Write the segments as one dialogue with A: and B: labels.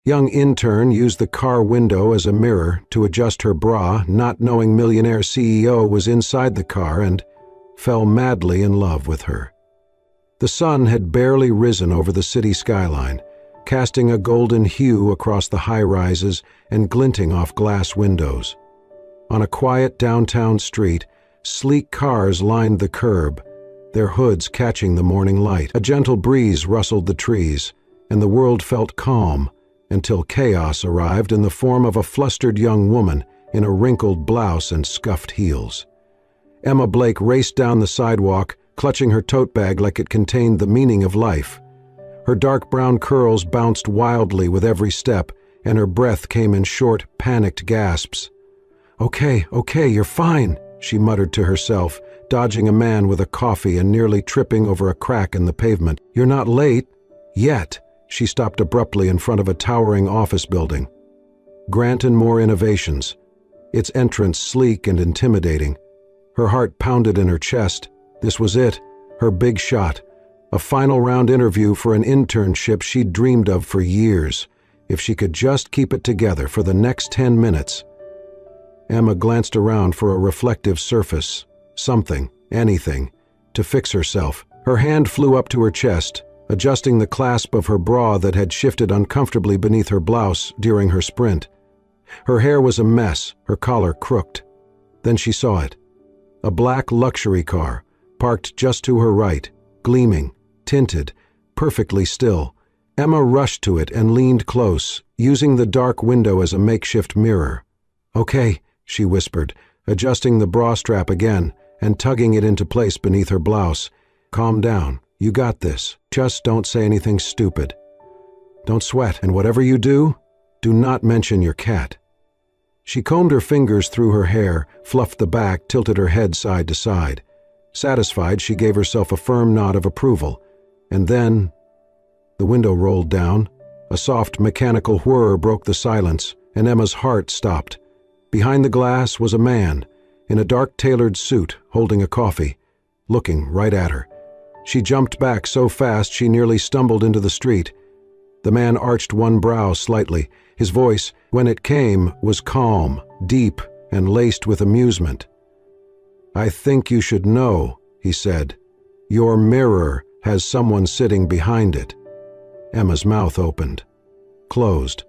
A: Young intern used the car window as a mirror to adjust her bra, not knowing Millionaire CEO was inside the car, and fell madly in love with her. The sun had barely risen over the city skyline, casting a golden hue across the high-rises and glinting off glass windows. On a quiet downtown street, sleek cars lined the curb, their hoods catching the morning light. A gentle breeze rustled the trees, and the world felt calm until chaos arrived in the form of a flustered young woman in a wrinkled blouse and scuffed heels. Emma Blake raced down the sidewalk, clutching her tote bag like it contained the meaning of life. Her dark brown curls bounced wildly with every step, and her breath came in short, panicked gasps. Okay, you're fine," she muttered to herself, dodging a man with a coffee and nearly tripping over a crack in the pavement. "You're not late. Yet." She stopped abruptly in front of a towering office building. Grant and Moore Innovations, its entrance sleek and intimidating. Her heart pounded in her chest. This was it, her big shot. A final round interview for an internship she'd dreamed of for years. If she could just keep it together for the next 10 minutes. Emma glanced around for a reflective surface, something, anything, to fix herself. Her hand flew up to her chest, adjusting the clasp of her bra that had shifted uncomfortably beneath her blouse during her sprint. Her hair was a mess, her collar crooked. Then she saw it. A black luxury car, parked just to her right, gleaming, tinted, perfectly still. Emma rushed to it and leaned close, using the dark window as a makeshift mirror. "Okay," she whispered, adjusting the bra strap again and tugging it into place beneath her blouse. "Calm down. You got this. Just don't say anything stupid. Don't sweat, and whatever you do not mention your cat." She combed her fingers through her hair, fluffed the back, tilted her head side to side. Satisfied, she gave herself a firm nod of approval. And then the window rolled down. A soft mechanical whir broke the silence, and Emma's heart stopped. Behind the glass was a man, in a dark tailored suit, holding a coffee, looking right at her. She jumped back so fast she nearly stumbled into the street. The man arched one brow slightly. His voice, when it came, was calm, deep, and laced with amusement. "I think you should know," he said. "Your mirror has someone sitting behind it." Emma's mouth opened, closed,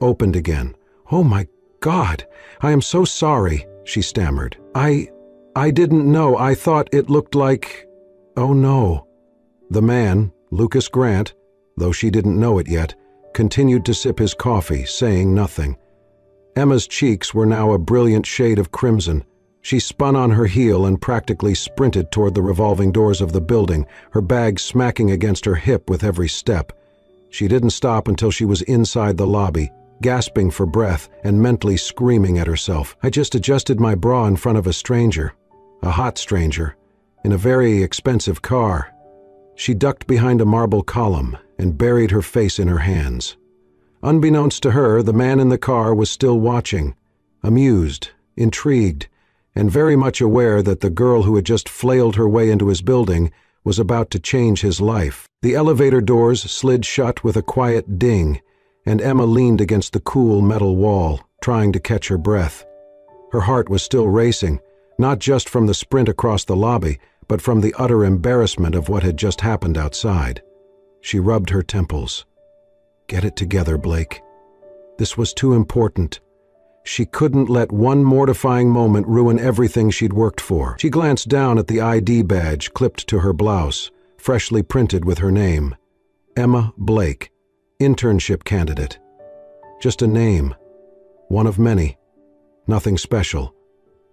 A: opened again. "Oh my God, I am so sorry," she stammered. I didn't know. I thought it looked like... Oh no." The man, Lucas Grant, though she didn't know it yet, continued to sip his coffee, saying nothing. Emma's cheeks were now a brilliant shade of crimson. She spun on her heel and practically sprinted toward the revolving doors of the building, her bag smacking against her hip with every step. She didn't stop until she was inside the lobby, gasping for breath and mentally screaming at herself. "I just adjusted my bra in front of a stranger. A hot stranger. In a very expensive car." She ducked behind a marble column and buried her face in her hands. Unbeknownst to her, the man in the car was still watching, amused, intrigued, and very much aware that the girl who had just flailed her way into his building was about to change his life. The elevator doors slid shut with a quiet ding, and Emma leaned against the cool metal wall, trying to catch her breath. Her heart was still racing, not just from the sprint across the lobby, but from the utter embarrassment of what had just happened outside. She rubbed her temples. Get it together, Blake. This was too important. She couldn't let one mortifying moment ruin everything she'd worked for. She glanced down at the ID badge clipped to her blouse, freshly printed with her name. Emma Blake, internship candidate. Just a name. One of many. Nothing special.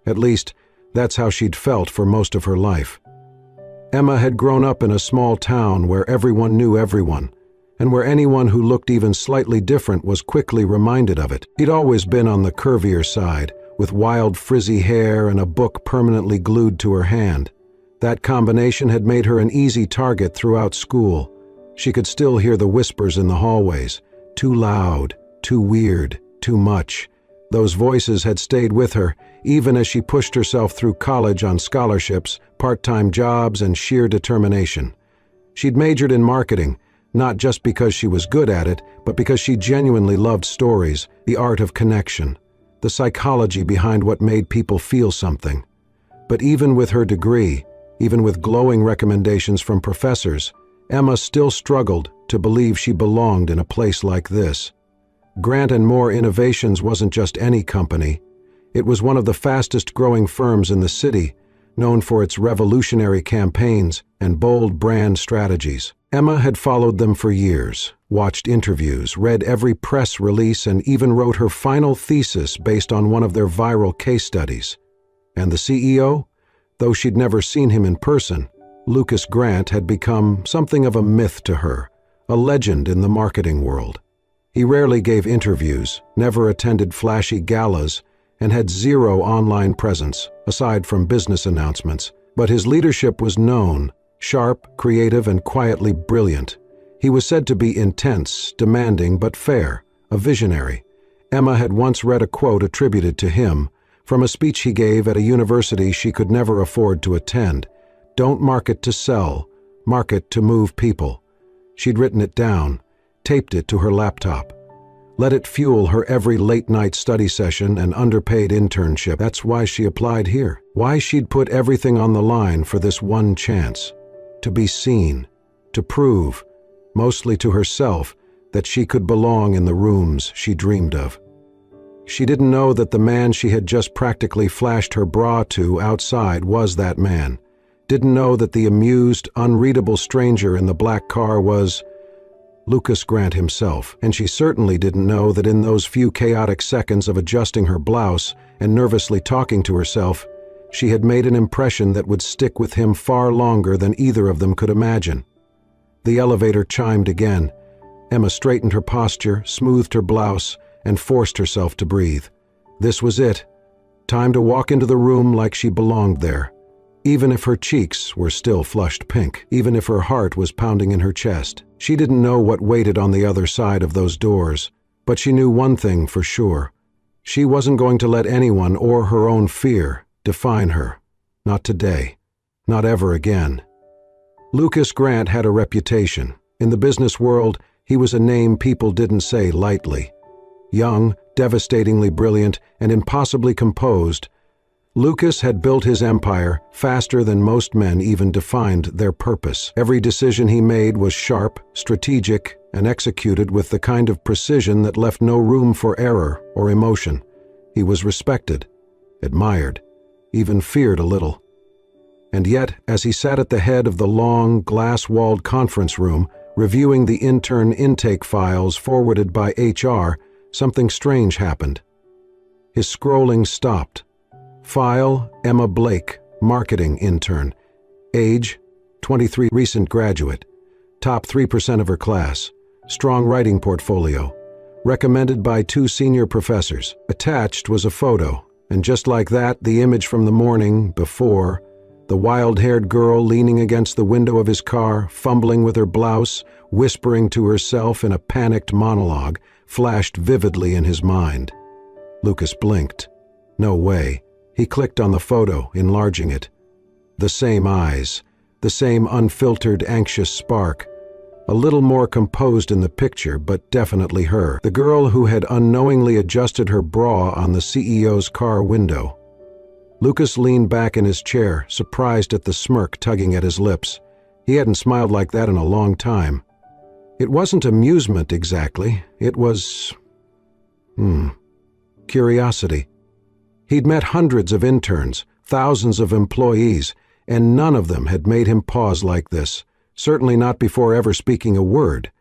A: At least, that's how she'd felt for most of her life. Emma had grown up in a small town where everyone knew everyone, and where anyone who looked even slightly different was quickly reminded of it. She'd always been on the curvier side, with wild frizzy hair and a book permanently glued to her hand. That combination had made her an easy target throughout school. She could still hear the whispers in the hallways. Too loud, too weird, too much. Those voices had stayed with her, even as she pushed herself through college on scholarships, part-time jobs, and sheer determination. She'd majored in marketing, not just because she was good at it, but because she genuinely loved stories, the art of connection, the psychology behind what made people feel something. But even with her degree, even with glowing recommendations from professors, Emma still struggled to believe she belonged in a place like this. Grant & Moore Innovations wasn't just any company. It was one of the fastest-growing firms in the city, known for its revolutionary campaigns and bold brand strategies. Emma had followed them for years, watched interviews, read every press release, and even wrote her final thesis based on one of their viral case studies. And the CEO? Though she'd never seen him in person, Lucas Grant had become something of a myth to her, a legend in the marketing world. He rarely gave interviews, never attended flashy galas, and had zero online presence, aside from business announcements. But his leadership was known, sharp, creative, and quietly brilliant. He was said to be intense, demanding, but fair, a visionary. Emma had once read a quote attributed to him from a speech he gave at a university she could never afford to attend. "Don't market to sell, market to move people." She'd written it down, taped it to her laptop. Let it fuel her every late-night study session and underpaid internship. That's why she applied here. Why she'd put everything on the line for this one chance. To be seen. To prove, mostly to herself, that she could belong in the rooms she dreamed of. She didn't know that the man she had just practically flashed her bra to outside was that man. Didn't know that the amused, unreadable stranger in the black car was Lucas Grant himself, and she certainly didn't know that in those few chaotic seconds of adjusting her blouse and nervously talking to herself, she had made an impression that would stick with him far longer than either of them could imagine. The elevator chimed again. Emma straightened her posture, smoothed her blouse, and forced herself to breathe. This was it. Time to walk into the room like she belonged there. Even if her cheeks were still flushed pink, even if her heart was pounding in her chest. She didn't know what waited on the other side of those doors, but she knew one thing for sure. She wasn't going to let anyone or her own fear define her. Not today. Not ever again. Lucas Grant had a reputation. In the business world, he was a name people didn't say lightly. Young, devastatingly brilliant, and impossibly composed, Lucas had built his empire faster than most men even defined their purpose. Every decision he made was sharp, strategic, and executed with the kind of precision that left no room for error or emotion. He was respected, admired, even feared a little. And yet, as he sat at the head of the long, glass-walled conference room, reviewing the intern intake files forwarded by HR, something strange happened. His scrolling stopped. File, Emma Blake, marketing intern. Age, 23, recent graduate. Top 3% of her class. Strong writing portfolio. Recommended by 2 senior professors. Attached was a photo, and just like that, the image from the morning before, the wild-haired girl leaning against the window of his car, fumbling with her blouse, whispering to herself in a panicked monologue, flashed vividly in his mind. Lucas blinked. No way. He clicked on the photo, enlarging it. The same eyes, the same unfiltered, anxious spark. A little more composed in the picture, but definitely her. The girl who had unknowingly adjusted her bra on the CEO's car window. Lucas leaned back in his chair, surprised at the smirk tugging at his lips. He hadn't smiled like that in a long time. It wasn't amusement exactly. It was... curiosity. He'd met hundreds of interns, thousands of employees, and none of them had made him pause like this, certainly not before ever speaking a word.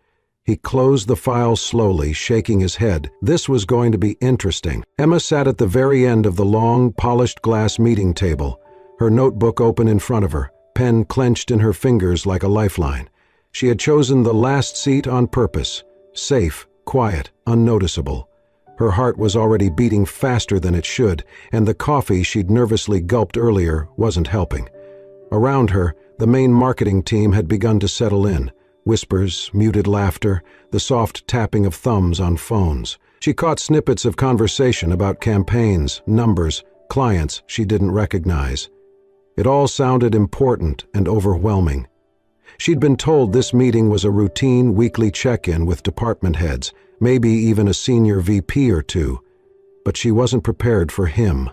A: He closed the file slowly, shaking his head. This was going to be interesting. Emma sat at the very end of the long, polished glass meeting table, her notebook open in front of her, pen clenched in her fingers like a lifeline. She had chosen the last seat on purpose, safe, quiet, unnoticeable. Her heart was already beating faster than it should, and the coffee she'd nervously gulped earlier wasn't helping. Around her, the main marketing team had begun to settle in. Whispers, muted laughter, the soft tapping of thumbs on phones. She caught snippets of conversation about campaigns, numbers, clients she didn't recognize. It all sounded important and overwhelming. She'd been told this meeting was a routine weekly check-in with department heads, maybe even a senior VP or two, but she wasn't prepared for him.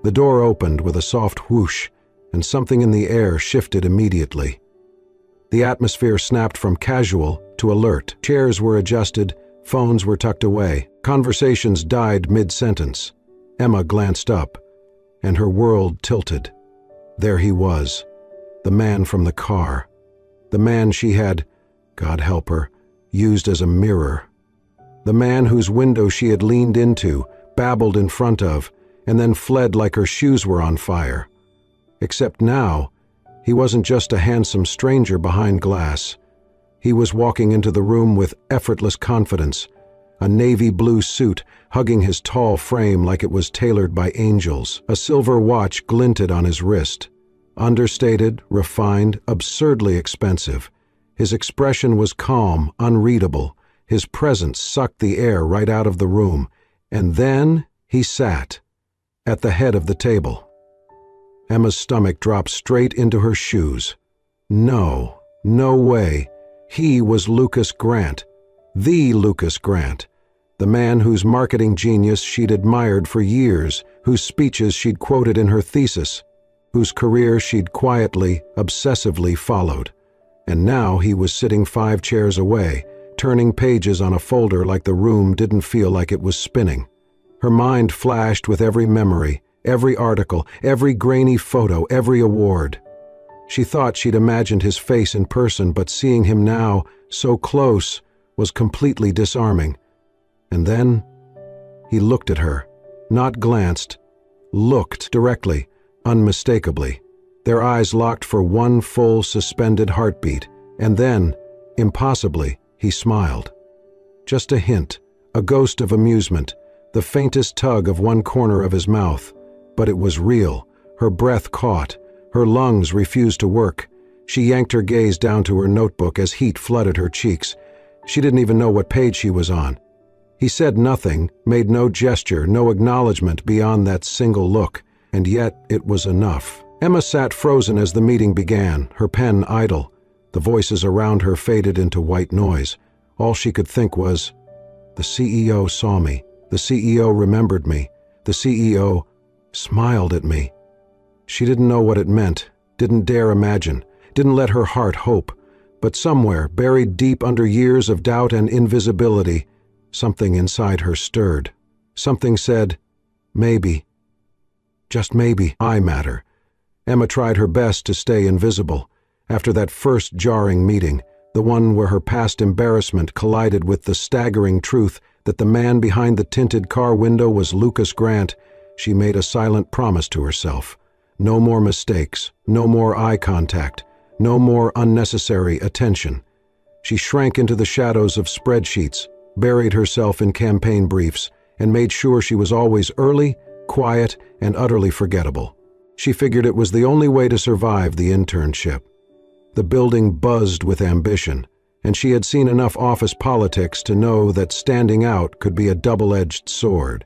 A: The door opened with a soft whoosh, and something in the air shifted immediately. The atmosphere snapped from casual to alert. Chairs were adjusted, phones were tucked away, conversations died mid-sentence. Emma glanced up, and her world tilted. There he was, the man from the car, the man she had, God help her, used as a mirror. The man whose window she had leaned into, babbled in front of, and then fled like her shoes were on fire. Except now, he wasn't just a handsome stranger behind glass. He was walking into the room with effortless confidence, a navy blue suit hugging his tall frame like it was tailored by angels. A silver watch glinted on his wrist. Understated, refined, absurdly expensive. His expression was calm, unreadable. His presence sucked the air right out of the room. And then he sat, at the head of the table. Emma's stomach dropped straight into her shoes. No way. He was Lucas Grant. The Lucas Grant. The man whose marketing genius she'd admired for years, whose speeches she'd quoted in her thesis, whose career she'd quietly, obsessively followed. And now he was sitting 5 chairs away, turning pages on a folder like the room didn't feel like it was spinning. Her mind flashed with every memory, every article, every grainy photo, every award. She thought she'd imagined his face in person, but seeing him now, so close, was completely disarming. And then he looked at her, not glanced, looked directly, unmistakably. Their eyes locked for one full, suspended heartbeat, and then, impossibly, he smiled. Just a hint, a ghost of amusement, the faintest tug of one corner of his mouth. But it was real. Her breath caught. Her lungs refused to work. She yanked her gaze down to her notebook as heat flooded her cheeks. She didn't even know what page she was on. He said nothing, made no gesture, no acknowledgement beyond that single look, and yet it was enough. Emma sat frozen as the meeting began, her pen idle. The voices around her faded into white noise. All she could think was, the CEO saw me. The CEO remembered me. The CEO smiled at me. She didn't know what it meant, didn't dare imagine, didn't let her heart hope. But somewhere, buried deep under years of doubt and invisibility, something inside her stirred. Something said, maybe, just maybe, I matter. Emma tried her best to stay invisible. After that first jarring meeting, the one where her past embarrassment collided with the staggering truth that the man behind the tinted car window was Lucas Grant, she made a silent promise to herself. No more mistakes, no more eye contact, no more unnecessary attention. She shrank into the shadows of spreadsheets, buried herself in campaign briefs, and made sure she was always early, quiet, and utterly forgettable. She figured it was the only way to survive the internship. The building buzzed with ambition, and she had seen enough office politics to know that standing out could be a double-edged sword,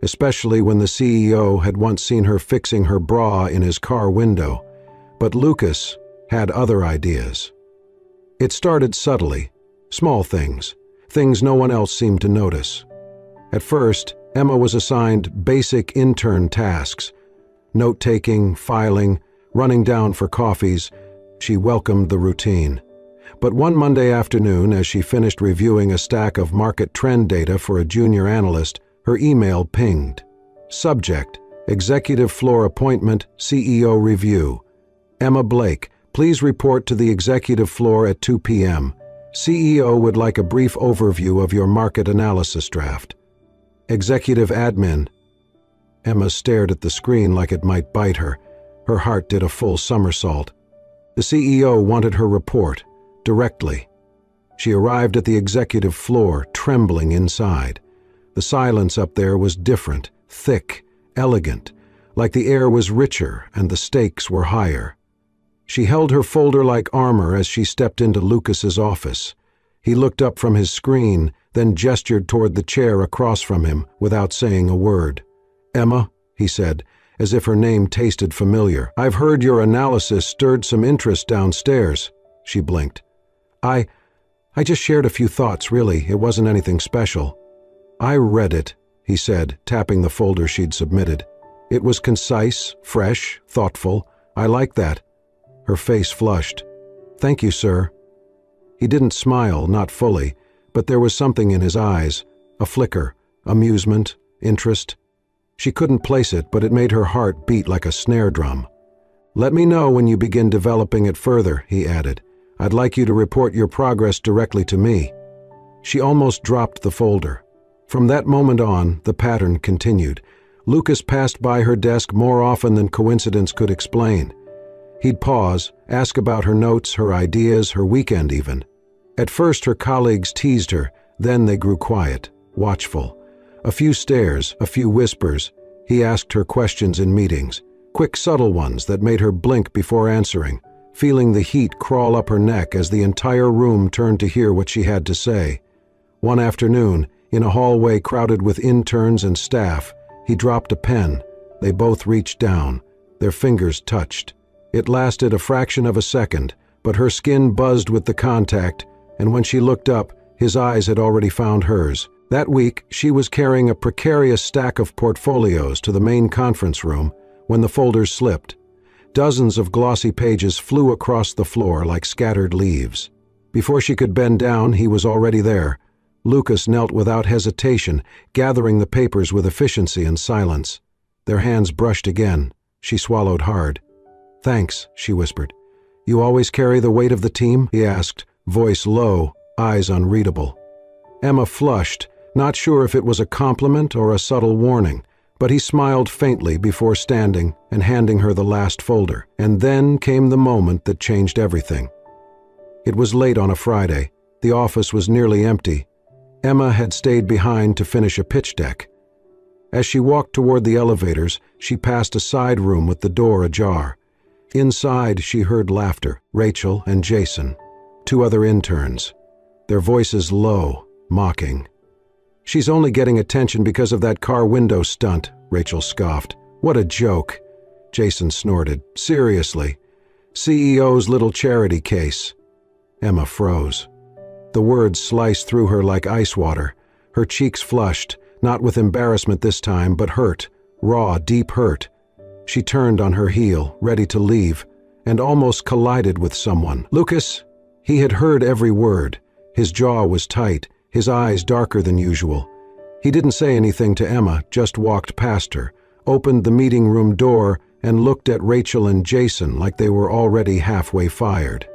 A: especially when the CEO had once seen her fixing her bra in his car window. But Lucas had other ideas. It started subtly, small things, things no one else seemed to notice. At first, Emma was assigned basic intern tasks, note-taking, filing, running down for coffees. She welcomed the routine. But one Monday afternoon, as she finished reviewing a stack of market trend data for a junior analyst, her email pinged. Subject: Executive Floor Appointment, CEO Review. Emma Blake, please report to the executive floor at 2 p.m. CEO would like a brief overview of your market analysis draft. Executive Admin. Emma stared at the screen like it might bite her. Her heart did a full somersault. The CEO wanted her report, directly. She arrived at the executive floor, trembling inside. The silence up there was different, thick, elegant, like the air was richer and the stakes were higher. She held her folder like armor as she stepped into Lucas's office. He looked up from his screen, then gestured toward the chair across from him without saying a word. "Emma," he said, as if her name tasted familiar, "I've heard your analysis stirred some interest downstairs." she blinked. I just shared a few thoughts, really. It wasn't anything special. I read it, he said, tapping the folder she'd submitted. It was concise, fresh, thoughtful. I like that. Her face flushed. Thank you, sir. He didn't smile, not fully, but there was something in his eyes, a flicker, amusement, interest. She couldn't place it, but it made her heart beat like a snare drum. Let me know when you begin developing it further, he added. I'd like you to report your progress directly to me. She almost dropped the folder. From that moment on, the pattern continued. Lucas passed by her desk more often than coincidence could explain. He'd pause, ask about her notes, her ideas, her weekend even. At first her colleagues teased her, then they grew quiet, watchful. A few stares, a few whispers. He asked her questions in meetings, quick subtle ones that made her blink before answering, feeling the heat crawl up her neck as the entire room turned to hear what she had to say. One afternoon, in a hallway crowded with interns and staff, he dropped a pen. They both reached down. Their fingers touched. It lasted a fraction of a second, but her skin buzzed with the contact, and when she looked up, his eyes had already found hers. That week, she was carrying a precarious stack of portfolios to the main conference room when the folders slipped. Dozens of glossy pages flew across the floor like scattered leaves. Before she could bend down, he was already there. Lucas knelt without hesitation, gathering the papers with efficiency and silence. Their hands brushed again. She swallowed hard. Thanks, she whispered. You always carry the weight of the team? He asked, voice low, eyes unreadable. Emma flushed, not sure if it was a compliment or a subtle warning, but he smiled faintly before standing and handing her the last folder. And then came the moment that changed everything. It was late on a Friday. The office was nearly empty. Emma had stayed behind to finish a pitch deck. As she walked toward the elevators, she passed a side room with the door ajar. Inside, she heard laughter, Rachel and Jason, two other interns, their voices low, mocking. She's only getting attention because of that car window stunt, Rachel scoffed. What a joke. Jason snorted. Seriously. CEO's little charity case. Emma froze. The words sliced through her like ice water. Her cheeks flushed, not with embarrassment this time, but hurt, raw, deep hurt. She turned on her heel, ready to leave, and almost collided with someone. Lucas? He had heard every word. His jaw was tight, his eyes darker than usual. He didn't say anything to Emma, just walked past her, opened the meeting room door, and looked at Rachel and Jason like they were already halfway fired.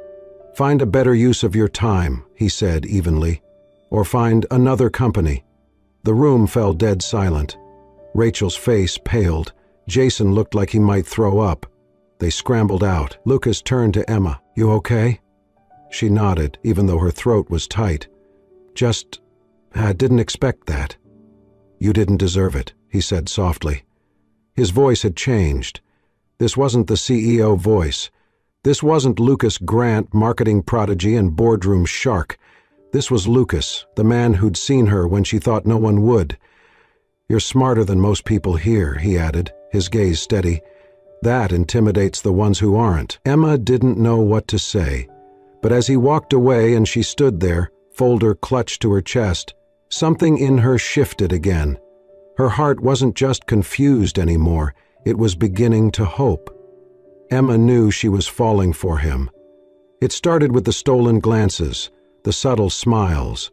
A: Find a better use of your time, he said evenly, or find another company. The room fell dead silent. Rachel's face paled. Jason looked like he might throw up. They scrambled out. Lucas turned to Emma. You okay? She nodded, even though her throat was tight. I didn't expect that. You didn't deserve it, he said softly. His voice had changed. This wasn't the CEO voice. This wasn't Lucas Grant, marketing prodigy and boardroom shark. This was Lucas, the man who'd seen her when she thought no one would. You're smarter than most people here, he added, his gaze steady. That intimidates the ones who aren't. Emma didn't know what to say, but as he walked away and she stood there, folder clutched to her chest, something in her shifted again. Her heart wasn't just confused anymore, it was beginning to hope. Emma knew she was falling for him. It started with the stolen glances, the subtle smiles,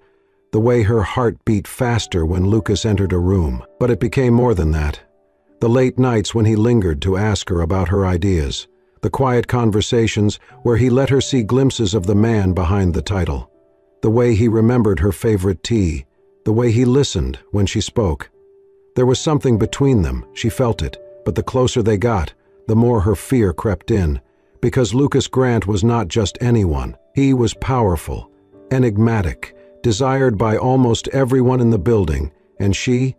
A: the way her heart beat faster when Lucas entered a room. But it became more than that. The late nights when he lingered to ask her about her ideas, the quiet conversations where he let her see glimpses of the man behind the title, the way he remembered her favorite tea, the way he listened when she spoke. There was something between them, she felt it, but the closer they got, the more her fear crept in, because Lucas Grant was not just anyone. He was powerful, enigmatic, desired by almost everyone in the building, and she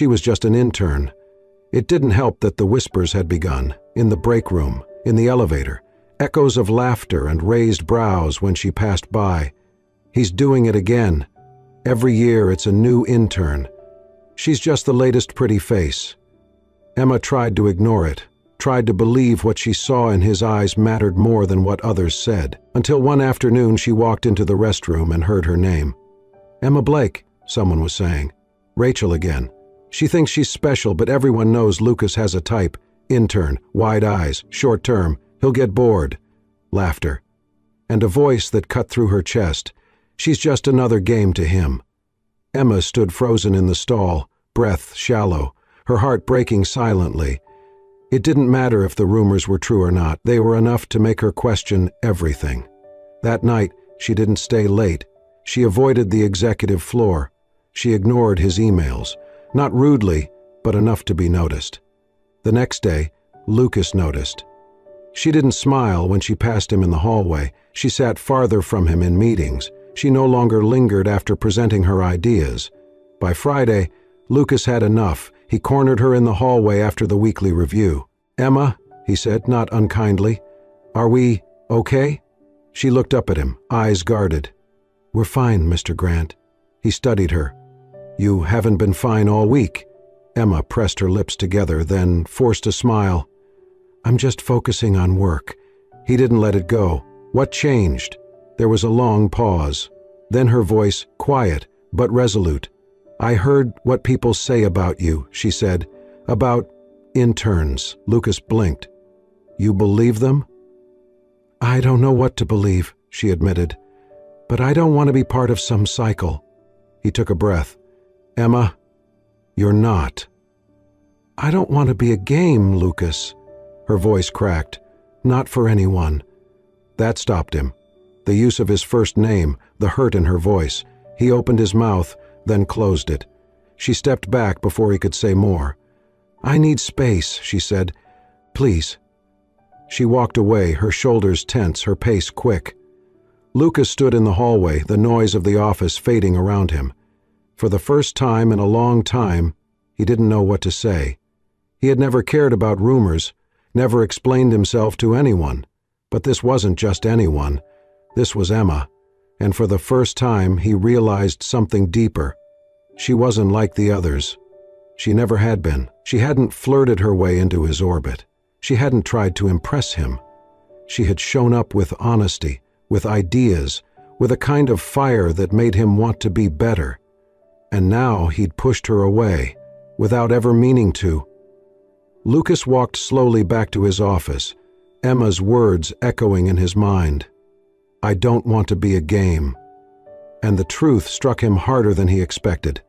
A: was just an intern. It didn't help that the whispers had begun, in the break room, in the elevator, echoes of laughter and raised brows when she passed by. He's doing it again. Every year it's a new intern. She's just the latest pretty face. Emma tried to ignore it, tried to believe what she saw in his eyes mattered more than what others said, until one afternoon she walked into the restroom and heard her name. "Emma Blake," someone was saying. "Rachel again. She thinks she's special, but everyone knows Lucas has a type. Intern, wide eyes, short term, he'll get bored." Laughter. And a voice that cut through her chest. "She's just another game to him." Emma stood frozen in the stall, breath shallow, her heart breaking silently. It didn't matter if the rumors were true or not. They were enough to make her question everything. That night, she didn't stay late. She avoided the executive floor. She ignored his emails. Not rudely, but enough to be noticed. The next day, Lucas noticed. She didn't smile when she passed him in the hallway. She sat farther from him in meetings. She no longer lingered after presenting her ideas. By Friday, Lucas had enough. He cornered her in the hallway after the weekly review. "Emma," he said, not unkindly, "are we okay?" She looked up at him, eyes guarded. "We're fine, Mr. Grant." He studied her. "You haven't been fine all week." Emma pressed her lips together, then forced a smile. "I'm just focusing on work." He didn't let it go. "What changed?" There was a long pause. Then her voice, quiet but resolute. "I heard what people say about you," she said. "About interns." Lucas blinked. "You believe them?" "I don't know what to believe," she admitted. "But I don't want to be part of some cycle." He took a breath. "Emma, you're not." "I don't want to be a game, Lucas." Her voice cracked. "Not for anyone." That stopped him. The use of his first name, the hurt in her voice. He opened his mouth, then closed it. She stepped back before he could say more. "I need space," she said. "Please." She walked away, her shoulders tense, her pace quick. Lucas stood in the hallway, the noise of the office fading around him. For the first time in a long time, he didn't know what to say. He had never cared about rumors, never explained himself to anyone. But this wasn't just anyone. This was Emma. And for the first time, he realized something deeper. She wasn't like the others. She never had been. She hadn't flirted her way into his orbit. She hadn't tried to impress him. She had shown up with honesty, with ideas, with a kind of fire that made him want to be better. And now he'd pushed her away, without ever meaning to. Lucas walked slowly back to his office, Emma's words echoing in his mind. "I don't want to be a game." And the truth struck him harder than he expected.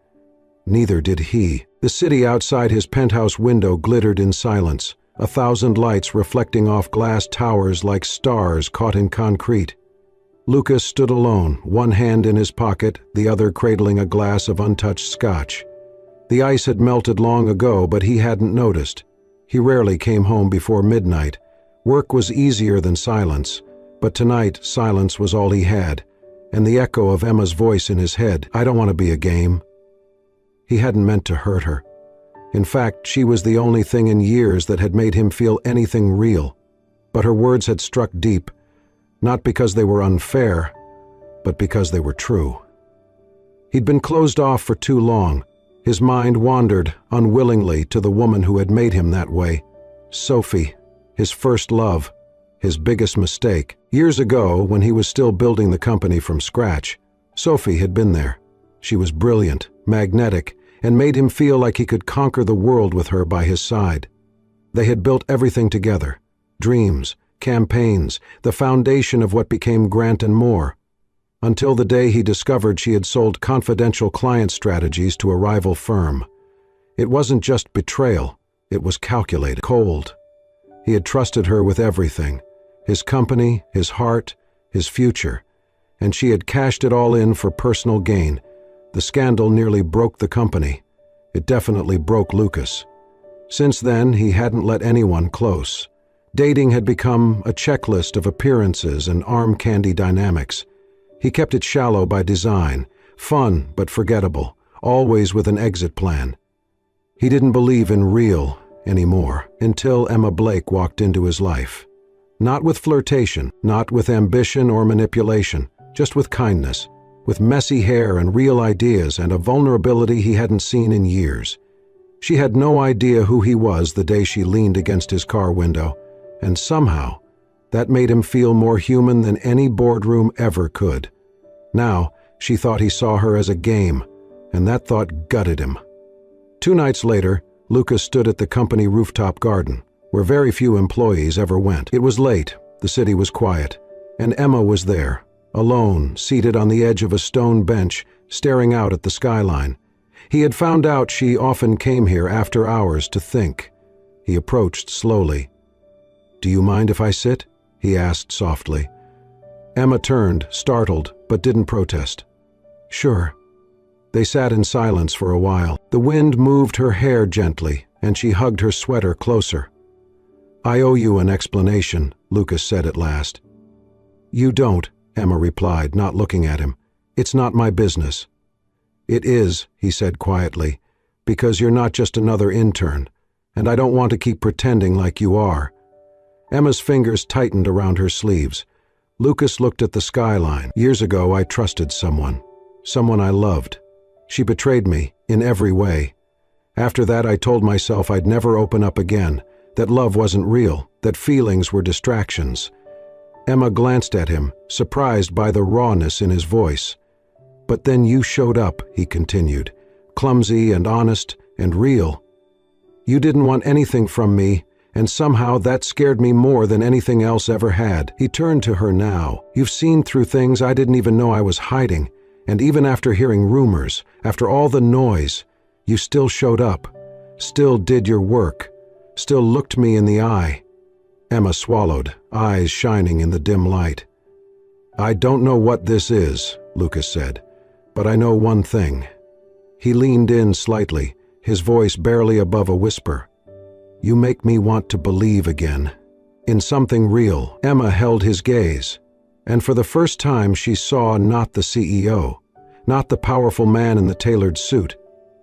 A: Neither did he. The city outside his penthouse window glittered in silence, 1,000 lights reflecting off glass towers like stars caught in concrete. Lucas stood alone, one hand in his pocket, the other cradling a glass of untouched scotch. The ice had melted long ago, but he hadn't noticed. He rarely came home before midnight. Work was easier than silence, but tonight silence was all he had, and the echo of Emma's voice in his head, "I don't want to be a game." He hadn't meant to hurt her. In fact, she was the only thing in years that had made him feel anything real. But her words had struck deep, not because they were unfair, but because they were true. He'd been closed off for too long. His mind wandered, unwillingly, to the woman who had made him that way. Sophie, his first love, his biggest mistake. Years ago, when he was still building the company from scratch, Sophie had been there. She was brilliant, magnetic, and made him feel like he could conquer the world with her by his side. They had built everything together: dreams, campaigns, the foundation of what became Grant and More. Until the day he discovered she had sold confidential client strategies to a rival firm. It wasn't just betrayal, it was calculated, cold. He had trusted her with everything: his company, his heart, his future, and she had cashed it all in for personal gain. The scandal nearly broke the company. It definitely broke Lucas. Since then, he hadn't let anyone close. Dating had become a checklist of appearances and arm candy dynamics. He kept it shallow by design, fun but forgettable, always with an exit plan. He didn't believe in real anymore until Emma Blake walked into his life. Not with flirtation, not with ambition or manipulation, just with kindness, with messy hair and real ideas and a vulnerability he hadn't seen in years. She had no idea who he was the day she leaned against his car window, and somehow that made him feel more human than any boardroom ever could. Now, she thought he saw her as a game, and that thought gutted him. 2 nights later, Lucas stood at the company rooftop garden, where very few employees ever went. It was late, the city was quiet, and Emma was there, alone, seated on the edge of a stone bench, staring out at the skyline. He had found out she often came here after hours to think. He approached slowly. "Do you mind if I sit?" he asked softly. Emma turned, startled, but didn't protest. "Sure." They sat in silence for a while. The wind moved her hair gently, and she hugged her sweater closer. "I owe you an explanation," Lucas said at last. "You don't," Emma replied, not looking at him. "It's not my business." "It is," he said quietly, "because you're not just another intern, and I don't want to keep pretending like you are." Emma's fingers tightened around her sleeves. Lucas looked at the skyline. "Years ago, I trusted someone I loved. She betrayed me in every way. After that, I told myself I'd never open up again, that love wasn't real, that feelings were distractions." Emma glanced at him, surprised by the rawness in his voice. "But then you showed up," he continued, "clumsy and honest and real. You didn't want anything from me, and somehow that scared me more than anything else ever had." He turned to her now. "You've seen through things I didn't even know I was hiding, and even after hearing rumors, after all the noise, you still showed up, still did your work, still looked me in the eye." Emma swallowed, eyes shining in the dim light. "I don't know what this is," Lucas said, "but I know one thing." He leaned in slightly, his voice barely above a whisper. "You make me want to believe again. In something real." Emma held his gaze, and for the first time she saw not the CEO, not the powerful man in the tailored suit,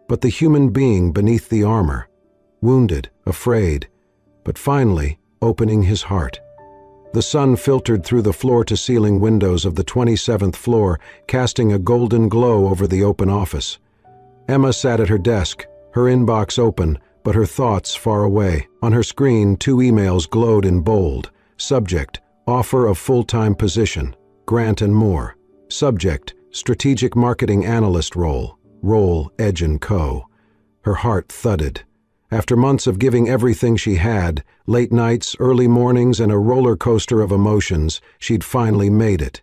A: but the human being beneath the armor, wounded, afraid, but finally opening his heart. The sun filtered through the floor-to-ceiling windows of the 27th floor, casting a golden glow over the open office. Emma sat at her desk, her inbox open, but her thoughts far away. On her screen, 2 emails glowed in bold. Subject: offer of full-time position, Grant and Moore. Subject: strategic marketing analyst role, Edge & Co. Her heart thudded. After months of giving everything she had, late nights, early mornings, and a roller coaster of emotions, she'd finally made it.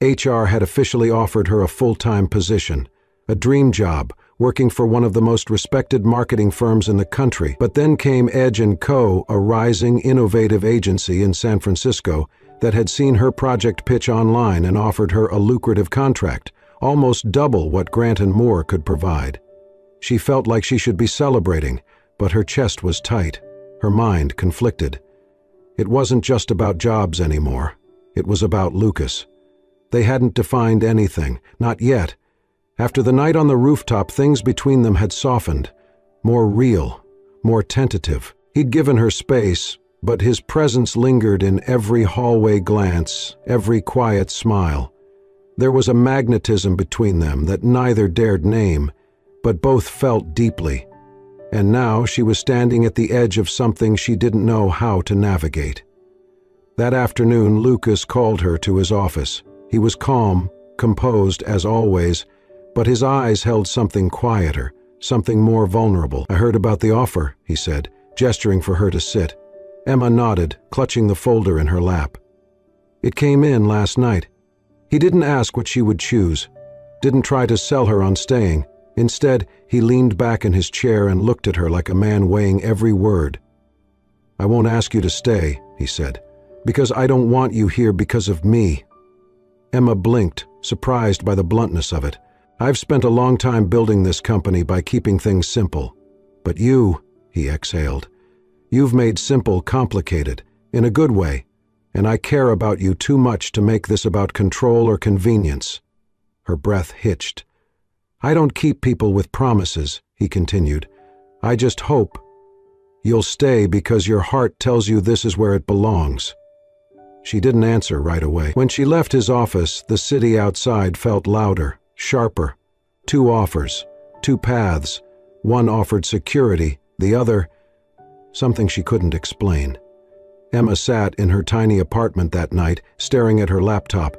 A: HR had officially offered her a full-time position, a dream job, working for one of the most respected marketing firms in the country. But then came Edge & Co., a rising, innovative agency in San Francisco that had seen her project pitch online and offered her a lucrative contract, almost double what Grant and Moore could provide. She felt like she should be celebrating, but her chest was tight, her mind conflicted. It wasn't just about jobs anymore. It was about Lucas. They hadn't defined anything, not yet. After the night on the rooftop, things between them had softened, more real, more tentative. He'd given her space, but his presence lingered in every hallway glance, every quiet smile. There was a magnetism between them that neither dared name, but both felt deeply. And now she was standing at the edge of something she didn't know how to navigate. That afternoon, Lucas called her to his office. He was calm, composed as always, but his eyes held something quieter, something more vulnerable. "I heard about the offer," he said, gesturing for her to sit. Emma nodded, clutching the folder in her lap. "It came in last night." He didn't ask what she would choose, didn't try to sell her on staying. Instead, he leaned back in his chair and looked at her like a man weighing every word. "I won't ask you to stay," he said, "because I don't want you here because of me." Emma blinked, surprised by the bluntness of it. "I've spent a long time building this company by keeping things simple. But you," he exhaled, "you've made simple complicated, in a good way, and I care about you too much to make this about control or convenience." Her breath hitched. "I don't keep people with promises," he continued. "I just hope you'll stay because your heart tells you this is where it belongs." She didn't answer right away. When she left his office, the city outside felt louder, sharper. 2 offers, 2 paths, One offered security, the other, something she couldn't explain. Emma sat in her tiny apartment that night, staring at her laptop.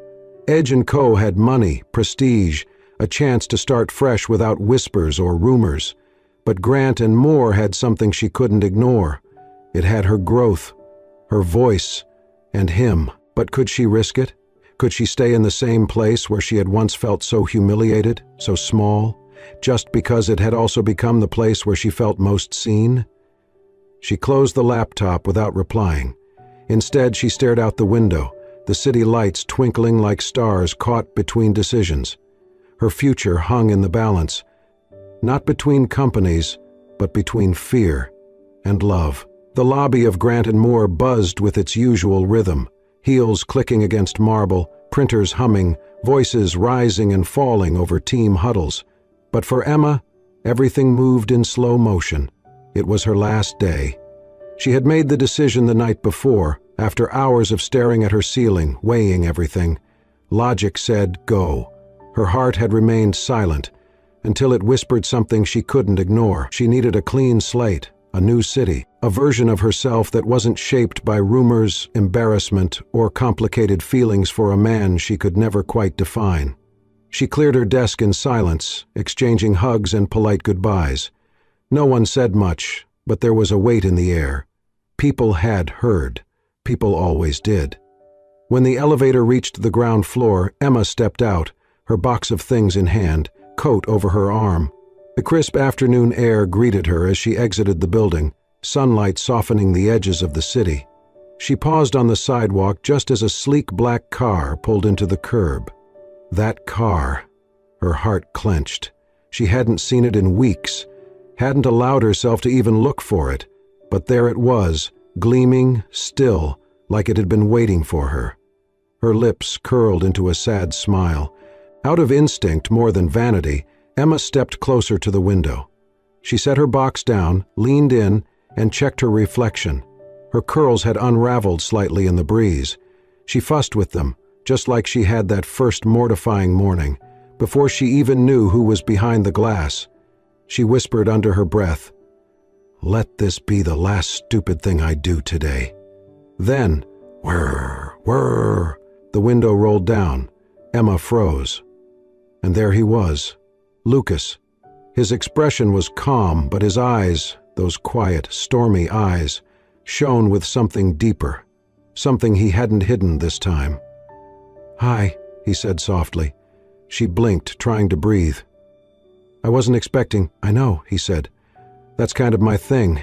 A: Edge & Co. had money, prestige, a chance to start fresh without whispers or rumors. But Grant and Moore had something she couldn't ignore. It had her growth, her voice, and him. But could she risk it? Could she stay in the same place where she had once felt so humiliated, so small, just because it had also become the place where she felt most seen? She closed the laptop without replying. Instead, she stared out the window, the city lights twinkling like stars caught between decisions. Her future hung in the balance, not between companies, but between fear and love. The lobby of Grant & Moore buzzed with its usual rhythm, heels clicking against marble, printers humming, voices rising and falling over team huddles. But for Emma, everything moved in slow motion. It was her last day. She had made the decision the night before, after hours of staring at her ceiling, weighing everything. Logic said, go. Her heart had remained silent, until it whispered something she couldn't ignore. She needed a clean slate, a new city, a version of herself that wasn't shaped by rumors, embarrassment, or complicated feelings for a man she could never quite define. She cleared her desk in silence, exchanging hugs and polite goodbyes. No one said much, but there was a weight in the air. People had heard. People always did. When the elevator reached the ground floor, Emma stepped out, her box of things in hand, coat over her arm. The crisp afternoon air greeted her as she exited the building, sunlight softening the edges of the city. She paused on the sidewalk just as a sleek black car pulled into the curb. That car. Her heart clenched. She hadn't seen it in weeks, hadn't allowed herself to even look for it, but there it was, gleaming, still, like it had been waiting for her. Her lips curled into a sad smile. Out of instinct more than vanity, Emma stepped closer to the window. She set her box down, leaned in, and checked her reflection. Her curls had unraveled slightly in the breeze. She fussed with them, just like she had that first mortifying morning, before she even knew who was behind the glass. She whispered under her breath, "Let this be the last stupid thing I do today." Then, whirr, whirr, the window rolled down. Emma froze. And there he was, Lucas. His expression was calm, but his eyes, those quiet, stormy eyes, shone with something deeper, something he hadn't hidden this time. "Hi," he said softly. She blinked, trying to breathe. "I wasn't expecting—" "I know," he said. "That's kind of my thing."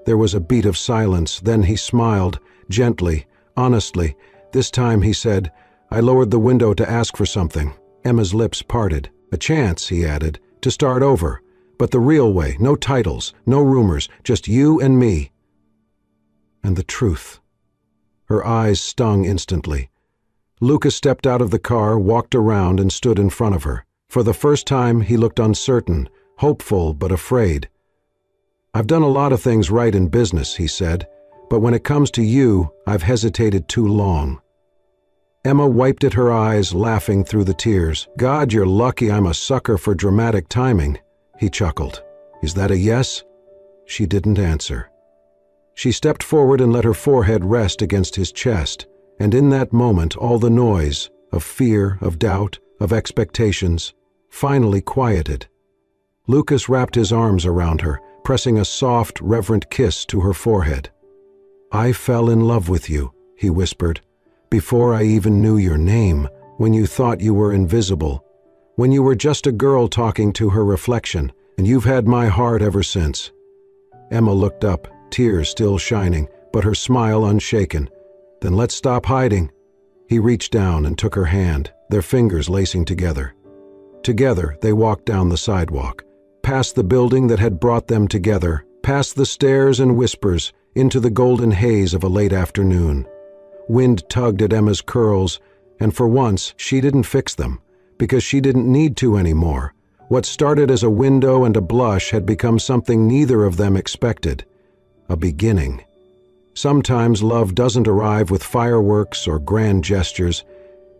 A: There was a beat of silence, then he smiled, gently, honestly. This time, he said, "I lowered the window to ask for something." Emma's lips parted. "A chance," he added, "to start over. But the real way, no titles, no rumors, just you and me." And the truth. Her eyes stung instantly. Lucas stepped out of the car, walked around, and stood in front of her. For the first time, he looked uncertain, hopeful but afraid. "I've done a lot of things right in business," he said, "but when it comes to you, I've hesitated too long." Emma wiped at her eyes, laughing through the tears. "God, you're lucky I'm a sucker for dramatic timing," he chuckled. "Is that a yes?" She didn't answer. She stepped forward and let her forehead rest against his chest, and in that moment all the noise, of fear, of doubt, of expectations, finally quieted. Lucas wrapped his arms around her, pressing a soft, reverent kiss to her forehead. "I fell in love with you," he whispered, "before I even knew your name, when you thought you were invisible, when you were just a girl talking to her reflection, and you've had my heart ever since." Emma looked up, tears still shining, but her smile unshaken. "Then let's stop hiding." He reached down and took her hand, their fingers lacing together. Together, they walked down the sidewalk, past the building that had brought them together, past the stairs and whispers, into the golden haze of a late afternoon. Wind tugged at Emma's curls, and for once, she didn't fix them, because she didn't need to anymore. What started as a window and a blush had become something neither of them expected. A beginning. Sometimes love doesn't arrive with fireworks or grand gestures.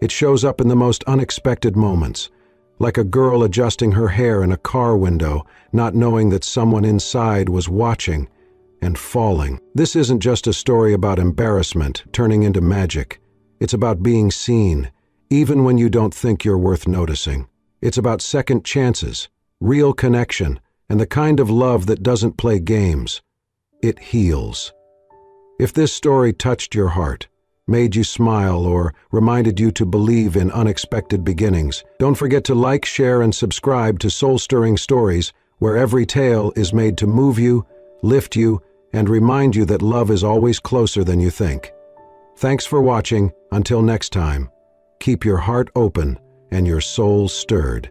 A: It shows up in the most unexpected moments. like a girl adjusting her hair in a car window, not knowing that someone inside was watching and falling. This isn't just a story about embarrassment turning into magic. It's about being seen, even when you don't think you're worth noticing. It's about second chances, real connection, and the kind of love that doesn't play games. It heals. If this story touched your heart, made you smile, or reminded you to believe in unexpected beginnings, don't forget to like, share, and subscribe to Soul-Stirring Stories, where every tale is made to move you, lift you, and remind you that love is always closer than you think. Thanks for watching. Until next time, keep your heart open and your soul stirred.